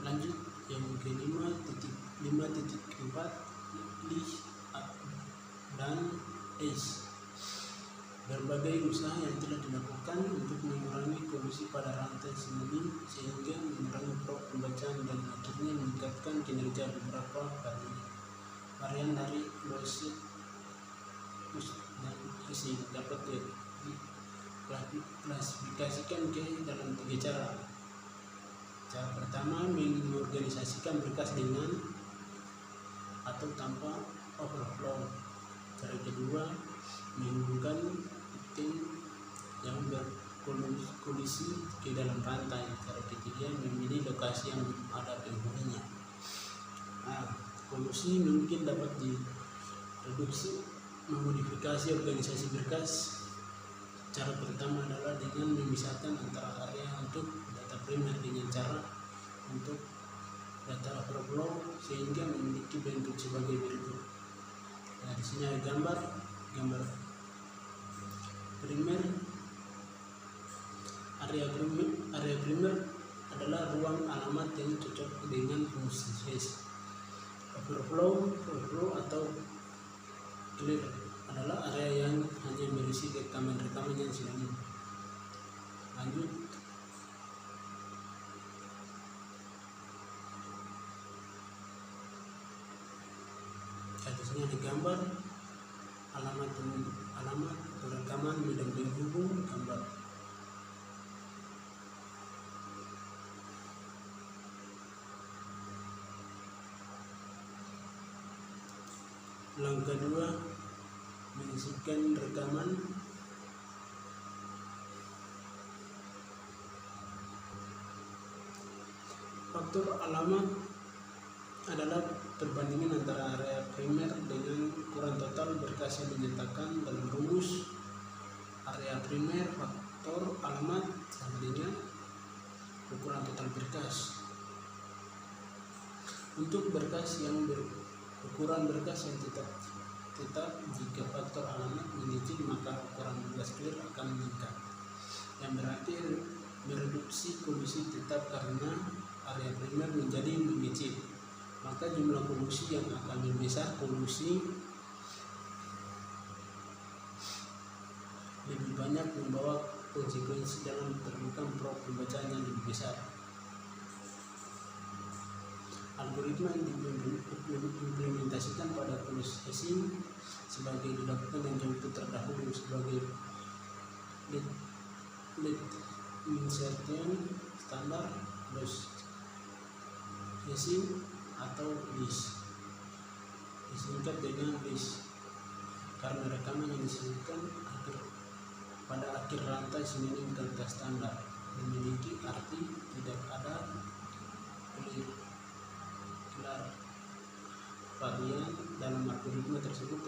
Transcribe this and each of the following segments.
Lanjut yang kelima, 5.4 list dan ACE. Berbagai usaha yang telah dilakukan untuk mengurangi kolusi pada rantai sindiran sehingga mengurangi pro pembacaan dan akhirnya meningkatkan kinerja beberapa varian dari Loesch dan ACE dapat diklasifikasikan ke dalam 3 cara. Cara pertama, mengorganisasikan berkas dengan atau tanpa overflow. Cara kedua, menghubungkan item yang berkolusi ke dalam rantai. Cara ketiga, memilih lokasi yang ada penghuninya. Kolusi mungkin dapat direduksi memodifikasi organisasi berkas. Cara pertama adalah dengan memisahkan antara area untuk data primer dengan cara untuk data overflow sehingga memiliki bentuk sebagai berikut. Nah, di sini ada gambar primer. Area primer adalah ruang alamat yang cocok dengan fungsi hash. Overflow atau clear adalah area yang hanya berisi rekaman-rekaman yang sinonimu. Lanjut. Di sini ada gambar alamat rekaman medan penghubung gambar. Langkah 2, mengisikan rekaman. Faktor alamat adalah perbandingan antara area primer dengan ukuran total berkas yang dinyatakan dalam rumus. Area primer faktor alamat sama dengan ukuran total berkas. Untuk berkas yang ukuran berkas yang tetap jika faktor alamat mengecil maka ukuran berkas clear akan meningkat, yang berarti mereduksi kolusi tetap karena area primer menjadi mengecil, maka jumlah kolusi yang akan membesar. Kolusi lebih banyak membawa konsekuensi dalam menemukan pro pembacaan yang lebih besar. Algoritma yang diimplementasikan pada kolusi hashing sebagai dilakukan yang jauh terdahulu sebagai lead insertion standar Loesch hashing atau LIS, disingkat dengan LIS karena rekaman yang disingkatkan pada akhir rantai sinonim kata standar memiliki arti tidak ada varian dalam algoritma tersebut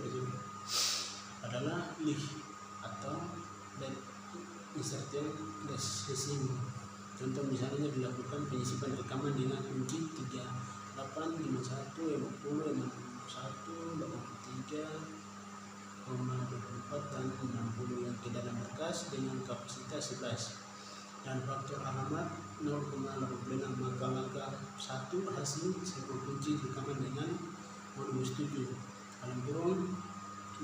adalah LIS atau lead insertion hashing. Contoh misalnya dilakukan penyisipan rekaman dengan kunci 38, 51, 50, 61, 83, 24 dan 60 yang ke dalam berkas dengan kapasitas 11 dan faktor alamat 0,86. Maka langkah 1 hasil sebuah kunci rekaman dengan modus 7 dalam kurung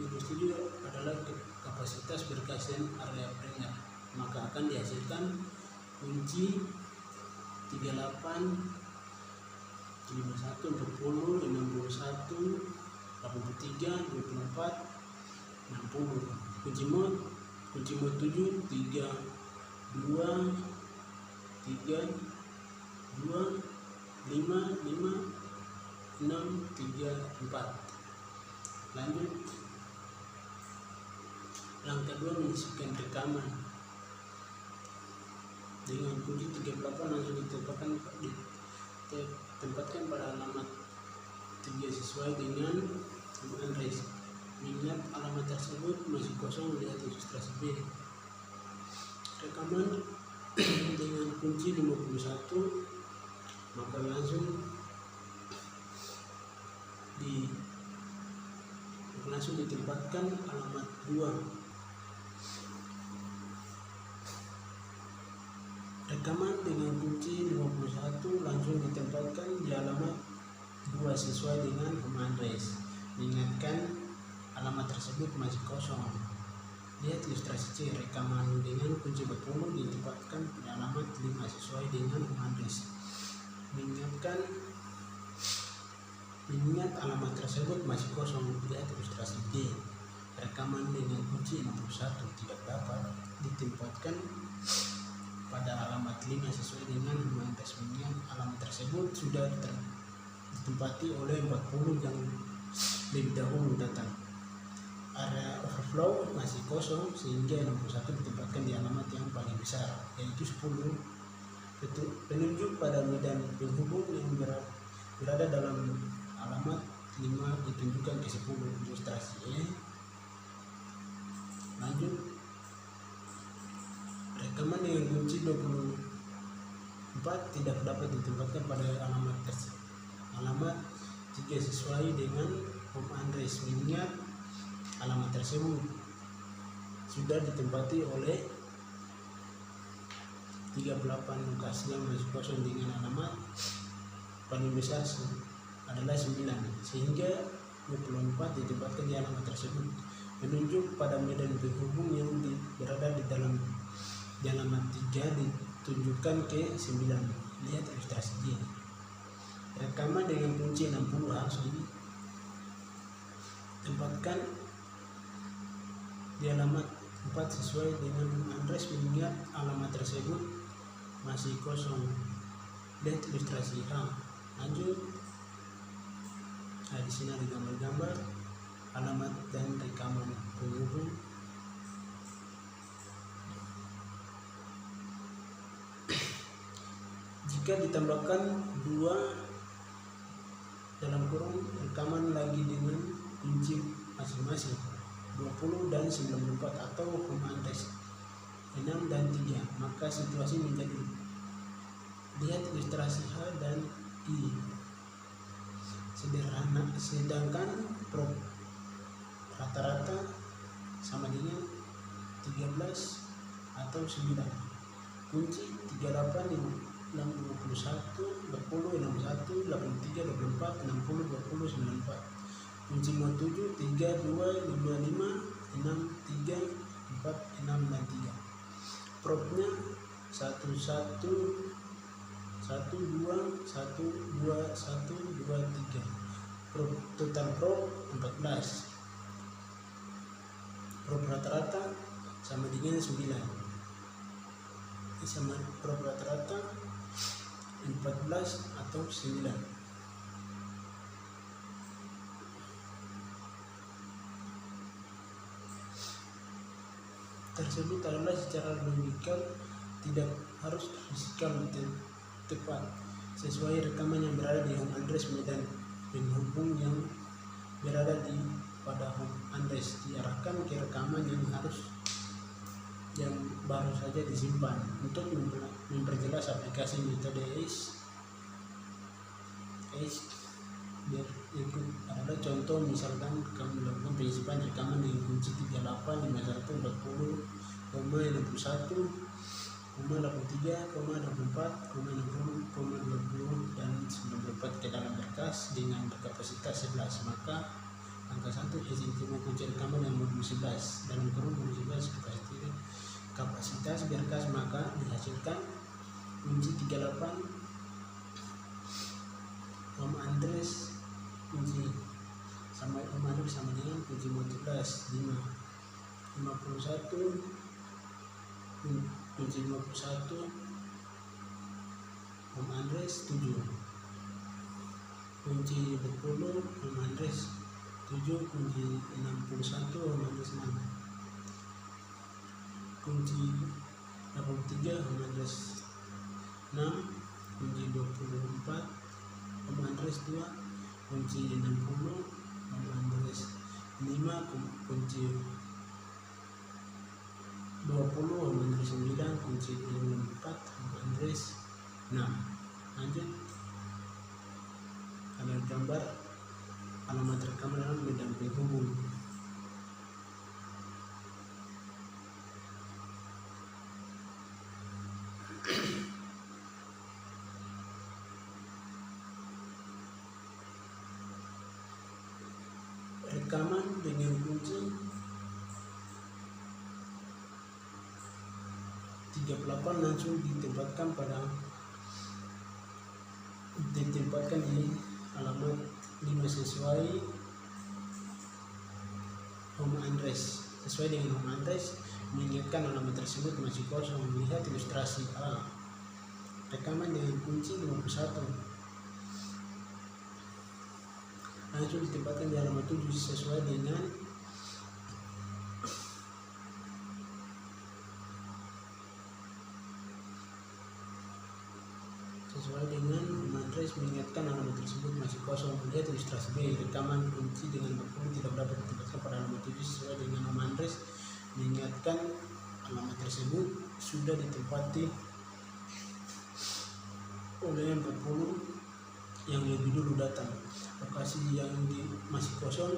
modus 7 adalah kapasitas berkas dan area primer, maka akan dihasilkan kunci 38, 51, 40, 61, 83, 24, 60. Kunci mod 7 3, 2, 3, 2, 5, 5, 6, 3, 4. Lanjut. Langkah 2, mengisikan rekaman dengan kunci 38 langsung ditempatkan pada alamat 3 sesuai dengan res. Mengingat alamat tersebut masih kosong, lihat ilustrasi B. Rekaman dengan kunci 51 maka langsung ditempatkan alamat 2. Rekaman dengan kunci 51 langsung ditempatkan di alamat 2 sesuai dengan home address. Mengingatkan alamat tersebut masih kosong. Lihat ilustrasi C. Rekaman dengan kunci 40 ditempatkan di alamat 5 sesuai dengan home address. Mengingat alamat tersebut masih kosong. Lihat ilustrasi D. Rekaman dengan kunci 61 tidak dapat ditempatkan pada alamat 5 sesuai dengan home address. Mengingat alamat tersebut sudah ditempati oleh 40 yang lebih dahulu datang. Area overflow masih kosong sehingga 61 ditempatkan di alamat yang paling besar, yaitu 10. Penunjuk pada medan penghubung yang berada dalam alamat 5 ditunjukkan ke 10. Ilustrasi E. Lanjut, rekaman dengan kunci 24 tidak dapat ditempatkan pada alamat 3 sesuai dengan home address. Mengingat alamat tersebut sudah ditempati oleh 38 lokasi yang masih kosong dengan alamat paling besar adalah 9, sehingga 24 ditempatkan di alamat tersebut. Menunjuk pada medan penghubung yang berada di dalam alamat 3 ditunjukkan ke 9. Lihat ilustrasi G. Rekaman dengan kunci 60 harus ditempatkan di alamat 4 sesuai dengan address. Mengingat alamat tersebut masih kosong. Lihat ilustrasi H. Lanjut, di sini ada gambar-gambar alamat dan rekaman penghubung. Jika ditambahkan 2 dalam kurung rekaman lagi dengan kunci masing-masing 20 dan 94 atau home address 6 dan 3, maka situasi menjadi. Lihat ilustrasi H dan I. Sedangkan prop rata-rata sama dengan 13 atau 9. Kunci 38, 21, 20, 61, 83, 24, 60, 20, 94. Kunci mod 7, 3, 2, 5, 5, 6, 3, 4, 6, dan 3. Propnya 1, 1, 1, 2, 1, 2, 1, 2, 3. Total prop 14. Prop rata-rata sama dengan 9. Sama prop rata-rata 14 atau 9. Tersebut adalah secara logikal, tidak harus fisikal tepat sesuai rekaman yang berada di home address medan penghubung yang berada pada home address diarahkan ke rekaman yang baru saja disimpan. Untuk memperjelas aplikasi metode ACE berikut adalah contoh. Misalkan kamu melakukan penyimpan rekaman dengan kunci 38, 51, 40, 61, 83, 84, 60, 20, dan 94 ke dalam berkas dengan kapasitas 11, maka angka 1 isinya kunci rekaman yang modul 11 dalam kurung modul 11 kapasitas berkas, maka dihasilkan kunci 38 home address kunci sama home address sama dengan kunci modul 11 5, 51 kunci 51 home address 7, kunci 20 home address 7, kunci 61 home address 6, kunci 83 home address 6, kunci 24 home address 2, kunci 60 home address 5, kunci 20 home address 9, kunci 24 home address 6. Lanjut, ada gambar alamat rekaman dalam medan penghubung. rekaman dengan kunci 38 langsung ditempatkan di alamat 5 sesuai home address. Sesuai dengan home address, mengingatkan alamat tersebut masih kosong. Lihat ilustrasi A. Rekaman dengan kunci 51 langsung ditempatkan di alamat 7 sesuai dengan home address, mengingatkan alamat tersebut masih kosong. Lihat ilustrasi B. Rekaman kunci dengan 40 tidak dapat ditempatkan pada alamat 7 sesuai dengan home address, mengingatkan alamat tersebut sudah ditempati oleh 40 yang lebih dulu datang. Lokasi yang masih kosong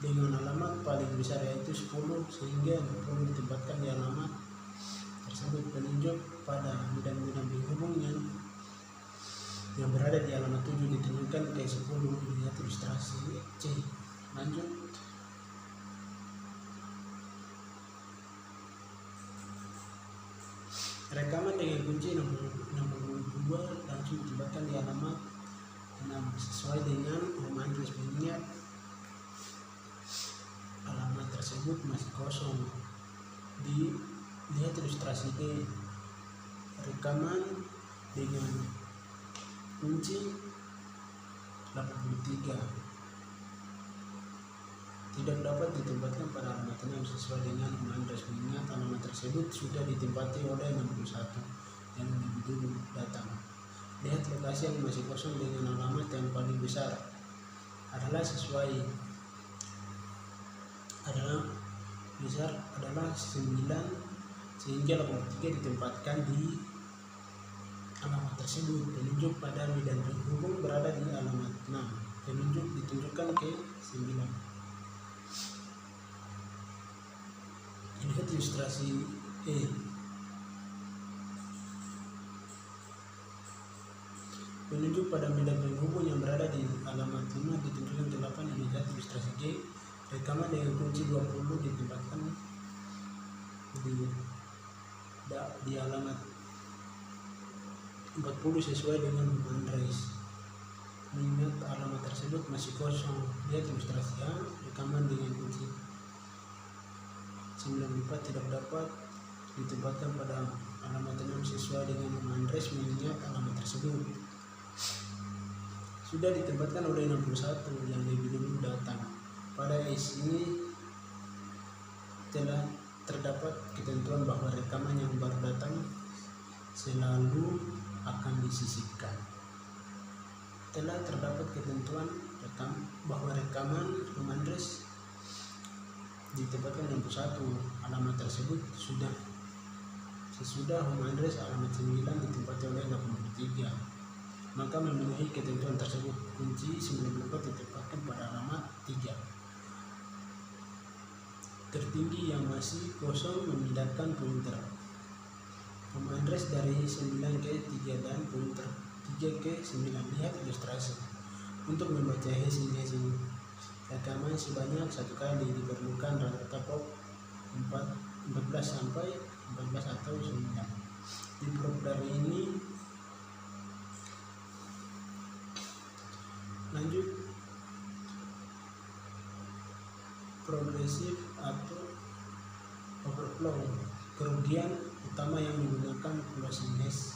dengan alamat paling besar yaitu 10, sehingga 40 ditempatkan di alamat tersebut. Penunjuk pada medan-medan penghubung yang berada di alamat 7 ditunjukkan ke 10. Lihat ilustrasi C. Lanjut. Rekaman dengan kunci 62 langsung ditempatkan di alamat 6 sesuai dengan home address, mengingat alamat tersebut masih kosong. Lihat ilustrasi D. Rekaman dengan kunci 83 tidak dapat ditempatkan pada alamat 6 sesuai dengan home address, mengingat alamat tersebut sudah ditempati oleh 61 yang lebih dulu datang. Lihat lokasi yang masih kosong dengan alamat yang paling besar adalah 9, sehingga 83 ditempatkan di alamat tersebut. Penunjuk pada medan penghubung berada di alamat 6. Penunjuk ditunjukkan ke 9. Lihat ilustrasi E. Penunjuk pada medan penghubung yang berada di alamat 5 ditunjukkan ke 8. Lihat ilustrasi G. Rekaman dengan kunci 20 ditempatkan di alamat 40 sesuai dengan home address, mengingat alamat tersebut masih kosong. Lihat ilustrasi A. Rekaman dengan kunci 94 tidak dapat ditempatkan pada alamat 6 sesuai dengan home address, mengingat alamat tersebut sudah ditempatkan oleh 61 yang lebih dulu datang. Pada ini telah terdapat ketentuan bahwa rekaman yang baru datang selalu akan disisipkan. Telah terdapat ketentuan bahwa rekaman home address ditempatkan 61 alamat tersebut sesudah home address alamat 9 ditempati oleh 83, maka memenuhi ketentuan tersebut. Kunci 94 ditempatkan pada alamat 3. Tertinggi yang masih kosong memindahkan pointer home address dari 9 ke 3 dan pointer 3 ke 9. Lihat ilustrasi. Untuk membaca hashing rekaman sebanyak 1 kali diperlukan rata-rata pop 14 sampai 14 atau 9. Di prop dari ini lanjut. Progresif atau overflow. Kerugian utama yang menggunakan closing hash.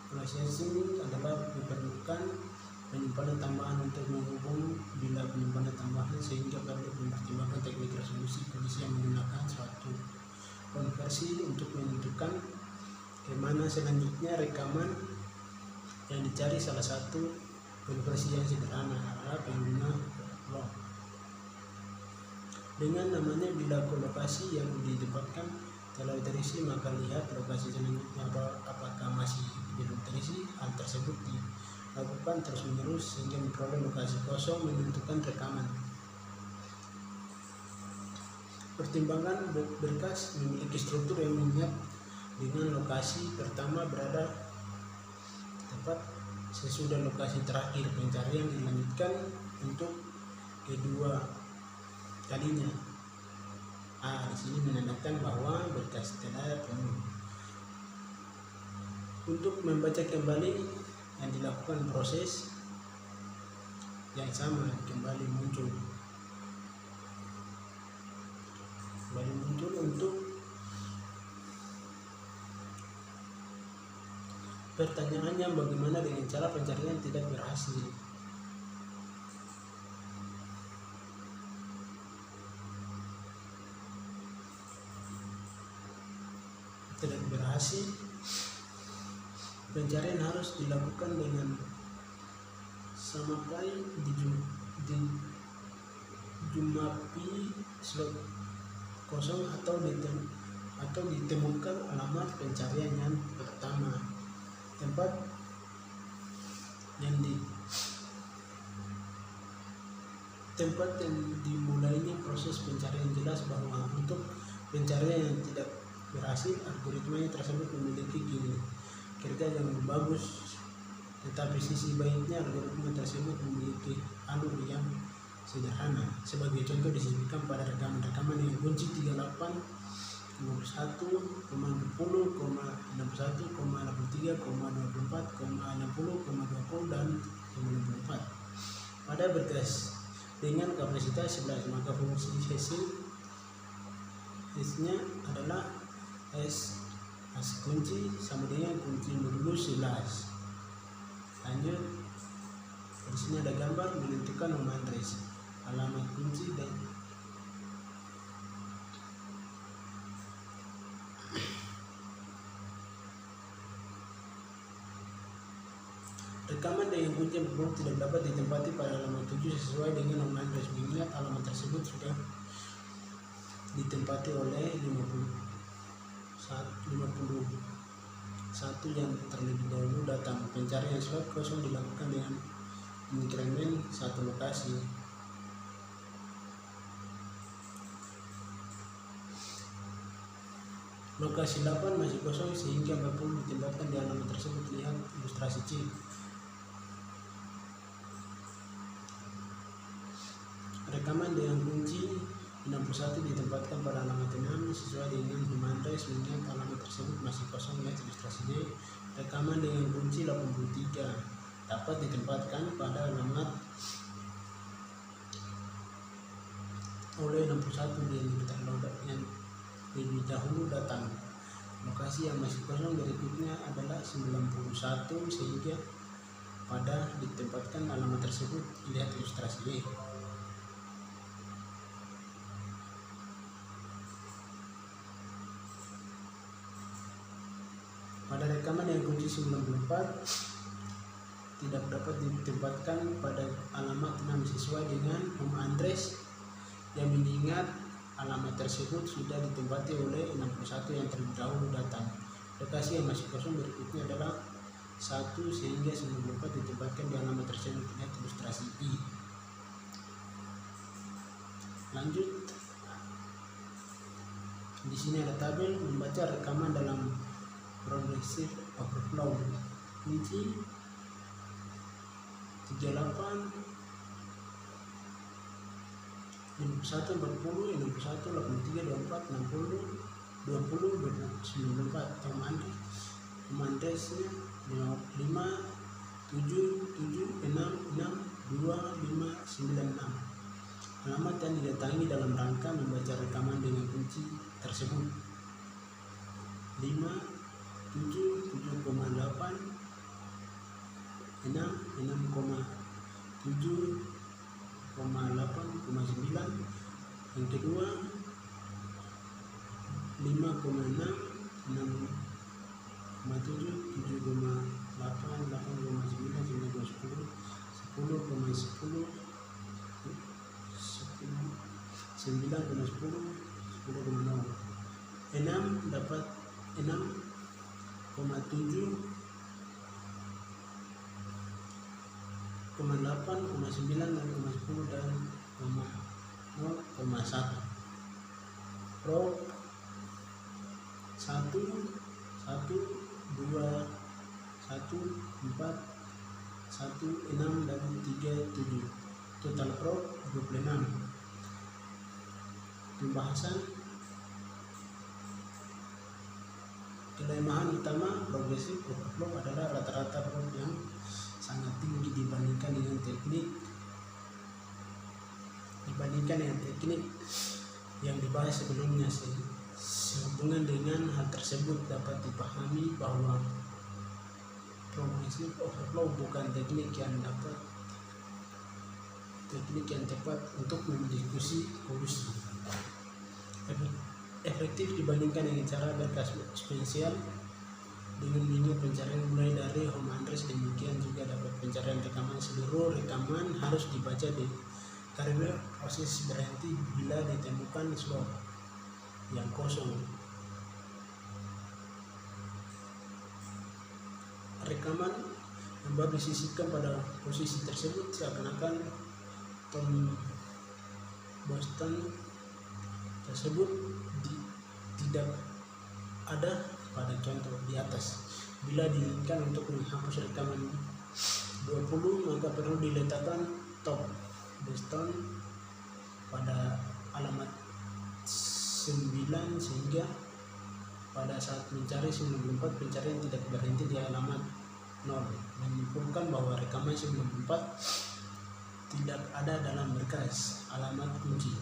Closing hashing adalah diperlukan penyimpanan tambahan untuk menghubung bila penyimpanan tambahan, sehingga perlu mempertimbangkan teknik resolusi kondisi yang menggunakan suatu konversi untuk menentukan kemana selanjutnya rekaman yang dicari. Salah satu konversi yang sederhana adalah pengguna overflow. Dengan namanya, bila lokasi yang ditempatkan telah terisi, maka lihat lokasi selanjutnya apakah masih belum terisi. Hal tersebut dilakukan terus-menerus sehingga memperoleh lokasi kosong menentukan rekaman. Pertimbangan berkas memiliki struktur yang mengingat dengan lokasi pertama berada tepat sesudah lokasi terakhir. Pencarian dilanjutkan untuk kedua kalinya. Di sini menandakan bahwa berkas telah penuh. Untuk membaca kembali yang dilakukan proses yang sama, kembali muncul untuk pertanyaannya, bagaimana dengan cara pencarian tidak berhasil. Pencarian harus dilakukan dengan sampai dijumapi slot kosong atau ditemukan alamat pencarian yang pertama. Tempat yang dimulainya proses pencarian jelas bahwa untuk pencarian yang tidak berhasil, algoritmanya tersebut memiliki kerja yang bagus, tetapi sisi baiknya algoritma tersebut memiliki alur yang sederhana. Sebagai contoh disebutkan pada rekaman yang kunci 38, 51, 20, 61, 83, 24, 60, 20, dan 94. Pada berkas dengan kapasitas 11, maka fungsi hash-nya adalah hash kunci sama dengan kunci modulus 11. Lanjut, di sini ada gambar menentukan home address, alamat kunci dan rekaman dengan kunci berhubung tidak dapat ditempati pada alamat 7 sesuai dengan home address, mengingat alamat tersebut sudah ditempati oleh 51 yang terlebih dahulu datang. Pencarian slot kosong dilakukan dengan mengincrement satu lokasi. Lokasi 8 masih kosong sehingga 40 ditempatkan di alamat tersebut. Lihat ilustrasi C. Rekaman dengan kunci 61 ditempatkan pada alamat 6 sesuai dengan home address, mengingat alamat tersebut masih kosong. Lihat ilustrasi D. Rekaman dengan kunci 83 dapat ditempatkan pada alamat oleh 61 yang lebih dahulu datang. Lokasi yang masih kosong berikutnya adalah 91 sehingga pada ditempatkan alamat tersebut. Lihat ilustrasi D. Pada rekaman yang kunci 94 tidak dapat ditempatkan pada alamat 6 sesuai dengan home address, yang mengingat alamat tersebut sudah ditempati oleh 61 yang terlebih dahulu datang. Lokasi yang masih kosong berikutnya adalah 1 sehingga 94 ditempatkan di alamat tersebut. Lihat ilustrasi I. Lanjut, di sini ada tabel membaca rekaman dalam progressive overflow. Kunci 38, 51, 40, 61, 83, 24, 60, 20, 94. Home address-nya 5, 7, 7, 6, 6, 2, 5, 9, 6. Alamat yang didatangi dalam rangka membaca rekaman dengan kunci tersebut 5, 7, 7,8, 6, 6,7, 8,9. Yang kedua 5,6, 6,7, 7,8, 8,9, 10,10, 10,10, 9,10, 10,0. 6 dapat 6,7, 0,8, 0,9, 0,10 dan 0,1. Pro 1, 1, 2, 1, 4, 1, 6 dan 3, 7. Total pro 26. pembahasan kelemahan utama progresif overflow adalah rata-rata prop yang sangat tinggi dibandingkan dengan teknik yang dibahas sebelumnya. Sehubungan dengan hal tersebut dapat dipahami bahwa progressive overflow bukan teknik yang tepat untuk mendiskusi kolusi efektif dibandingkan dengan cara berkas spesial dengan linear pencarian mulai dari home address. Demikian juga dapat pencarian rekaman. Seluruh rekaman harus dibaca karena proses berhenti bila ditemukan slot yang kosong. Rekaman yang baru disisipkan pada posisi tersebut seakan-akan Tom Boston tersebut tidak ada pada contoh di atas. Bila diinginkan untuk menghapus rekaman 20, maka perlu diletakkan top Boston pada alamat 9 sehingga pada saat mencari 94 pencarian tidak berhenti di alamat 0, menyimpulkan bahwa rekaman 94 tidak ada dalam berkas alamat kunci.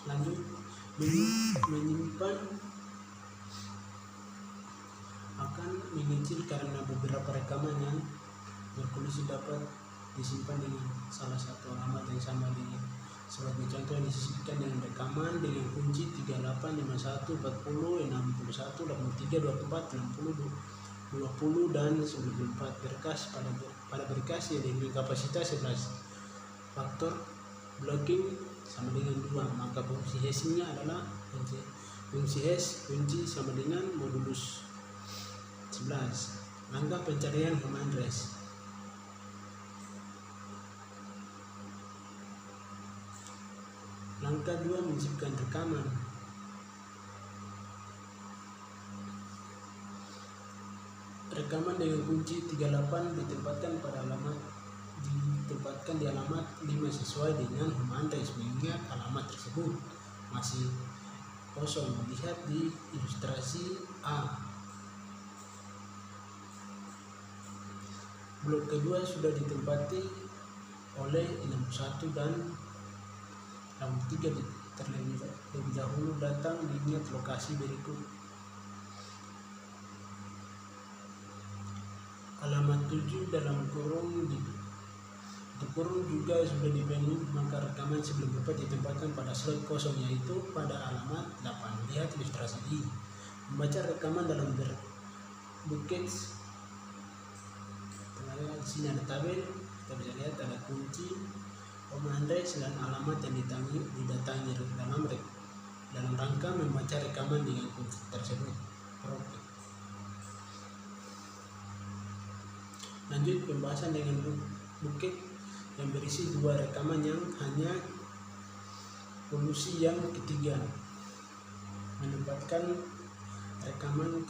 Lanjut, menyimpan akan mengecil karena beberapa rekaman yang berkolusi dapat disimpan dengan salah satu alamat yang sama dengan sebagai contoh yang disisipkan dengan rekaman dengan kunci 38, 51, 40, 61, 83, 24, 60, 20 dan 94 berkas. Pada berkas yang dengan kapasitas 11 faktor blocking sama dengan 2, maka fungsi hash-nya adalah fungsi hash kunci sama dengan modulus 11. Langkah pencarian home address. Langkah 2, menyisipkan rekaman. Rekaman dengan kunci 38 ditempatkan di alamat 5 sesuai dengan home address, mengingat alamat tersebut masih kosong. Lihat di ilustrasi A. Blok kedua sudah ditempati oleh 61 dan 63 terlebih dahulu datang. Lihat lokasi berikut. Alamat 7 dalam kurung juga sudah dipenuhi, maka rekaman sebelum dapat ditempatkan pada slot kosong yaitu pada alamat 8. Lihat ilustrasi I. Membaca rekaman dalam bucket. Di sini ada tabel, kita bisa lihat ada kunci, home address dan alamat yang didatangi dalam rangka membaca rekaman dengan kunci tersebut. Lanjut, pembahasan dengan bucket yang berisi 2 rekaman yang hanya kolusi yang ketiga. Menempatkan rekaman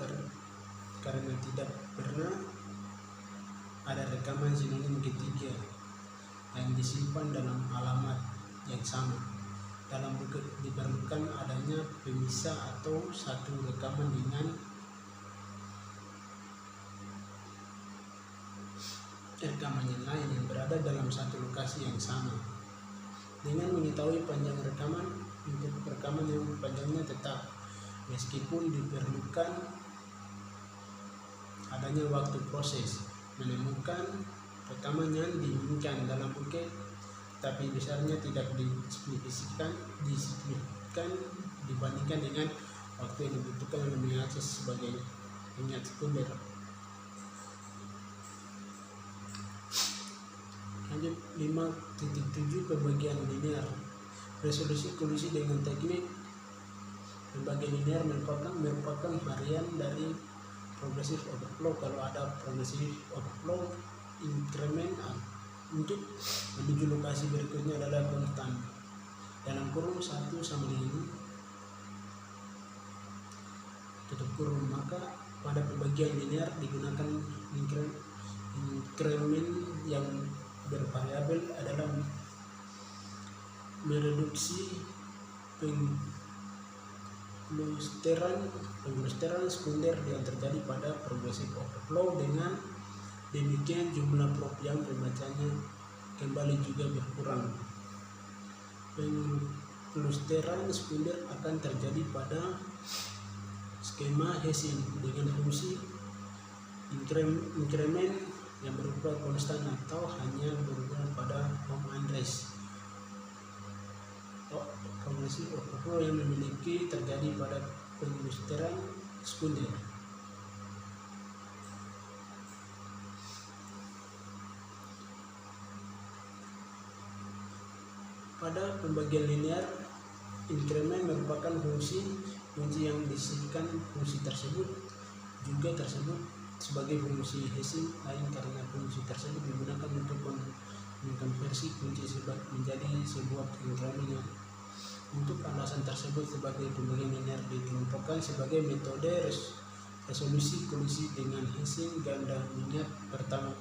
karena tidak pernah ada rekaman sinonim ketiga yang disimpan dalam alamat yang sama. Dalam bucket diperlukan adanya pemisah atau satu rekaman dengan rekaman yang lain yang berada dalam satu lokasi yang sama. Dengan mengetahui panjang rekaman, untuk rekaman yang panjangnya tetap, meskipun diperlukan adanya waktu proses menemukan rekaman yang diinginkan dalam bucket, tapi besarnya tidak disignifikan dibandingkan dengan waktu yang dibutuhkan untuk mengakses sebagai pengingat sekunder. Lanjut, 5.7 pembagian linear. Resolusi kolusi dengan teknik pembagian linear merupakan varian dari progressive overflow. Kalau ada progressive overflow, increment untuk menuju lokasi berikutnya adalah konstan dalam kurung 1 sama dengan tutup kurung. Maka pada pembagian linear digunakan increment yang bervariabel adalah mereduksi pengklusteran sekunder yang terjadi pada progressive overflow. Dengan demikian jumlah prop yang pembacanya kembali juga berkurang. Pengklusteran sekunder akan terjadi pada skema Hessian dengan fungsi inkremen yang berupa konstan atau hanya berubah pada home address. Progressive overflow yang memiliki terjadi pada pengklusteran sekunder. Pada pembagian linear, inkremen merupakan fungsi yang disisipkan. Fungsi tersebut juga tersebut sebagai fungsi Hessian lain karena fungsi tersebut digunakan untuk mengkonversi kunci menjadi sebuah inkremen. Untuk alasan tersebut, sebagai pembagian linear dikelompokkan sebagai metode resolusi kolisi dengan Hessian ganda linear. Pertama,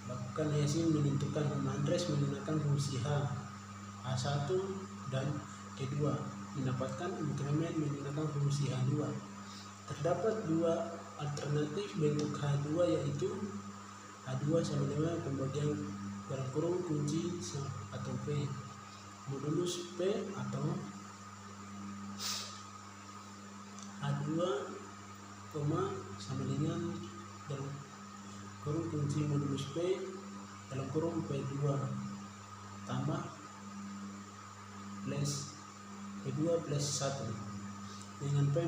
lakukan Hessian menentukan home address menggunakan fungsi H1 dan kedua, mendapatkan inkremen menggunakan fungsi H2. Terdapat dua alternatif bentuk H2, yaitu H2 sama dengan pembagian dalam kurung kunci atau P modulus P, atau H2, sama dengan dalam kurung kunci modulus P dalam kurung P2 tambah plus P2 plus 1, dengan P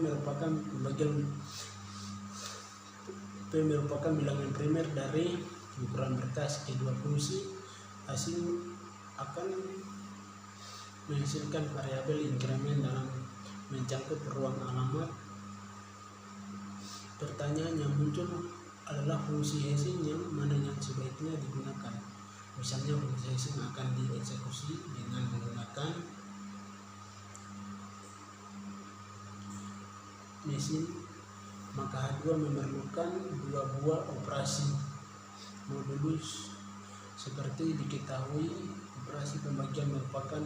merupakan bilangan primer dari ukuran berkas. Kedua fungsi hasil akan menghasilkan variabel inkremen dalam mencangkup ruang alamat. Pertanyaan yang muncul adalah fungsi Hessian yang mana yang sebaiknya digunakan. Misalnya fungsi Hessian akan dieksekusi dengan menggunakan mesin, maka H2 memerlukan dua buah operasi modulus. Seperti diketahui, operasi pembagian merupakan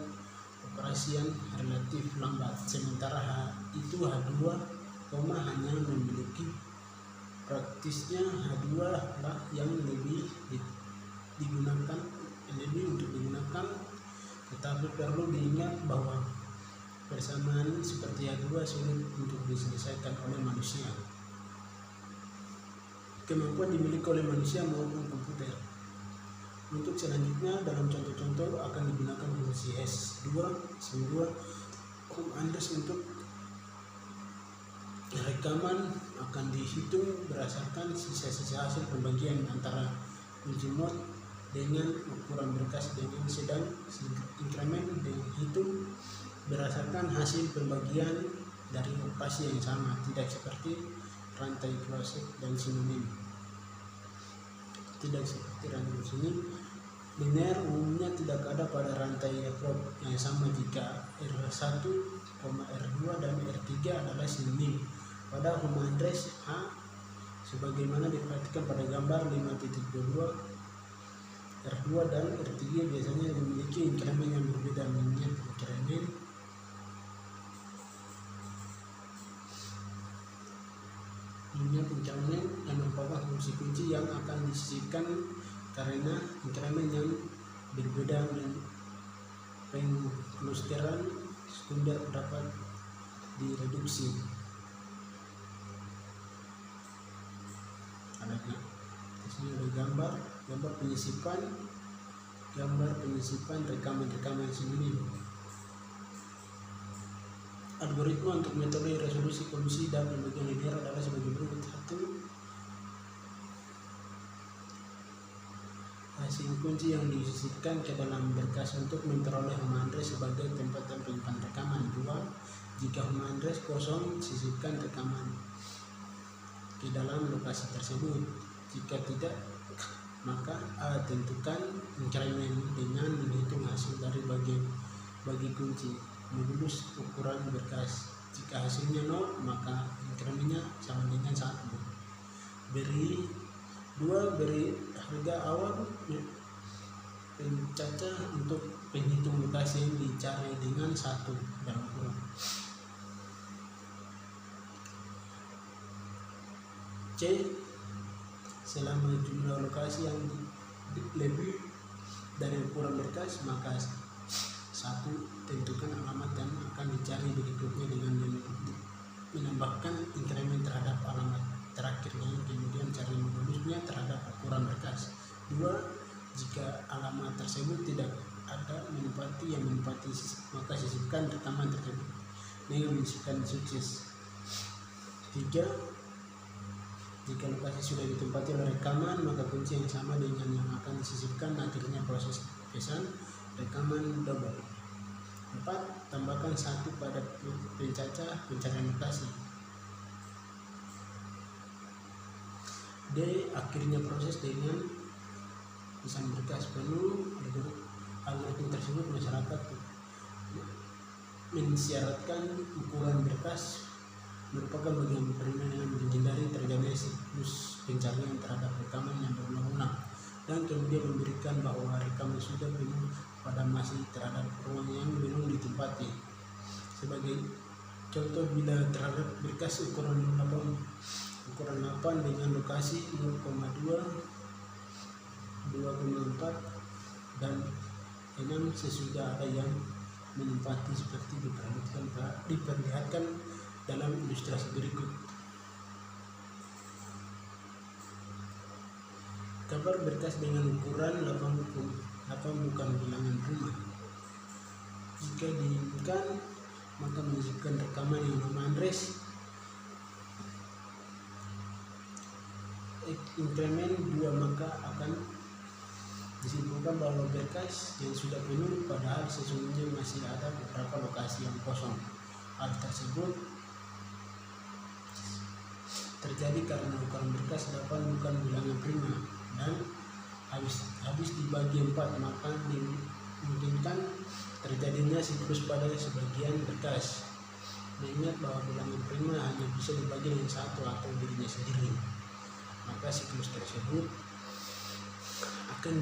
operasi yang relatif lambat, sementara H2 hanya memiliki praktisnya H2 lah yang lebih untuk digunakan. Tetapi perlu diingat bahwa persamaan seperti H2 sulit untuk diselesaikan oleh manusia. Kemampuan dimiliki oleh manusia maupun komputer. Untuk selanjutnya, dalam contoh-contoh akan digunakan fungsi S2, SIM2, home address. Untuk rekaman akan dihitung berdasarkan sisa-sisa hasil pembagian antara kunci mod dengan ukuran berkas, dengan sedang inkremen dihitung berdasarkan hasil pembagian dari operasi yang sama, tidak seperti rantai closed dan sinonim. Linear umumnya tidak ada pada rantai prop yang sama jika R1, R2 dan R3 adalah sinonim. Pada home address H, sebagaimana diperhatikan pada gambar 5.22, R2 dan R3 biasanya memiliki inkremen yang berbeda. Mengingat inkremen yang merupakan fungsi kunci yang akan disisipkan karena inkremen yang berbeda. Pengklusteran sekunder dapat direduksi. Di sini ada gambar penyisipan rekaman sinonim. Algoritma untuk metode resolusi kolisi dan pembagian linear adalah sebagai berikut. 1. Hasil kunci yang disisipkan ke dalam berkas untuk memperoleh home address sebagai tempat dan penyimpan rekaman. 2. Jika home address kosong, sisipkan rekaman ke dalam lokasi tersebut. Jika tidak, maka A. Tentukan inkremen dengan menghitung hasil dari bagi kunci modulus ukuran berkas. Jika hasilnya 0, maka inkremennya sama dengan 1. Beri harga awal pencacah untuk penghitung lokasi yang dicari dengan 1 dalam kurung. C. Selama jumlah lokasi yang lebih dari ukuran berkas, maka 1. Tentukan alamat yang akan dicari berikutnya dengan menambahkan inkremen terhadap alamat terakhirnya, kemudian cari modulusnya terhadap ukuran berkas. 2. Jika alamat tersebut tidak ada menempati yang menempati, maka sisipkan rekaman tersebut dengan menyisipkan sukses. 3. Jika lokasi sudah ditempati oleh rekaman, maka kunci yang sama dengan yang akan disisipkan, akhirnya proses pesan rekaman double. 4. Tambahkan 1 pada pencacah pencarian lokasi. D. Akhirnya proses dengan pesan berkas penuh. Algoritma tersebut masyarakat mensyaratkan ukuran berkas merupakan bagian permainan yang menghindari terjadinya siklus pencarian terhadap rekaman yang berulang-ulang, dan kemudian memberikan bahwa rekaman sudah penuh pada masih terhadap ruang yang belum ditempati. Sebagai contoh, bila terhadap berkas ukuran 8 dengan lokasi 0,2, 2,4 dan 6 sesudah ada yang menempati seperti diperlihatkan dalam ilustrasi berikut. Kabar berkas dengan ukuran 8 bukan bilangan rumah. Jika diinginkan, maka menyisipkan rekaman yang nama address inkremen 2, maka akan disimpulkan bahwa berkas yang sudah penuh padahal sesungguhnya masih ada beberapa lokasi yang kosong. Hal tersebut terjadi karena ukuran berkas 8 bukan bilangan prima dan habis dibagi 4, maka dimungkinkan terjadinya siklus pada sebagian berkas. Mengingat bahwa bilangan prima hanya bisa dibagi dengan 1 atau dirinya sendiri, maka siklus tersebut akan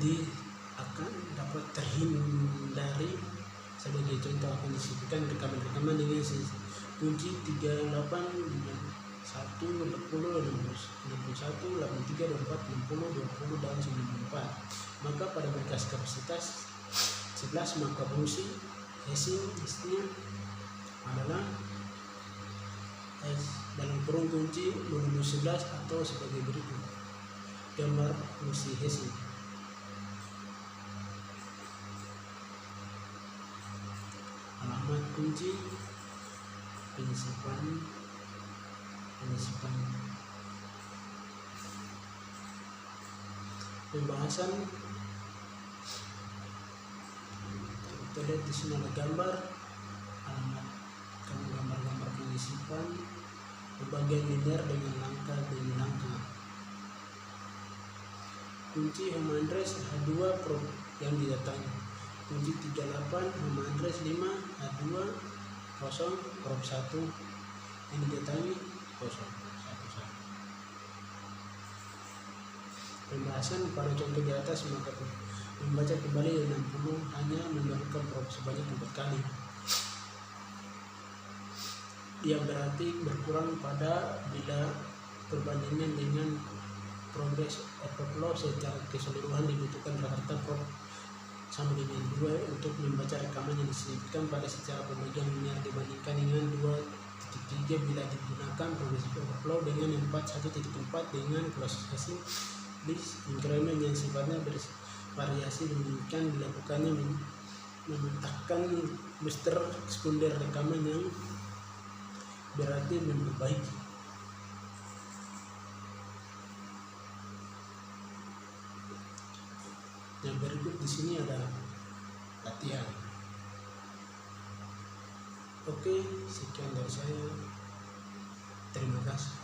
dapat terhindari. Sebagai contoh, akan disisipkan rekaman-rekaman dengan kunci 38, 1, 10, 61, 83, 24, 60, 20, dan 94. Maka pada berkas kapasitas 11, maka fungsi hashing-nya adalah dalam kurung kunci modulus 11 atau sebagai berikut. Gambar fungsi hashing. Alamat kunci, penyisipan. Pembahasan. Kita lihat di sini ada gambar alamat, gambar-gambar penyisipan, pembagian linear dengan langkah demi langkah. Kunci home address H2 prop yang didatangi. Kunci 38 home address 5 H2 0 prop 1 yang didatangi 011. Pembahasan pada contoh di atas, maka membaca kembali 60 hanya memerlukan prop sebanyak 4 kali, yang berarti berkurang pada bila perbandingan dengan progress overflow secara keseluruhan dibutuhkan rata-rata prop sama dengan 2 untuk membaca rekaman yang disisipkan pada secara pembagian linear dibandingkan dengan 2.3 bila digunakan progressive overflow dengan 4.1.4 dengan closed hashing list increment yang sifatnya bervariasi. Demikian dilakukannya memetakan booster sekunder rekaman yang berarti memperbaiki. Yang berikut di sini ada latihan. Oke, sekian dari saya. Terima kasih.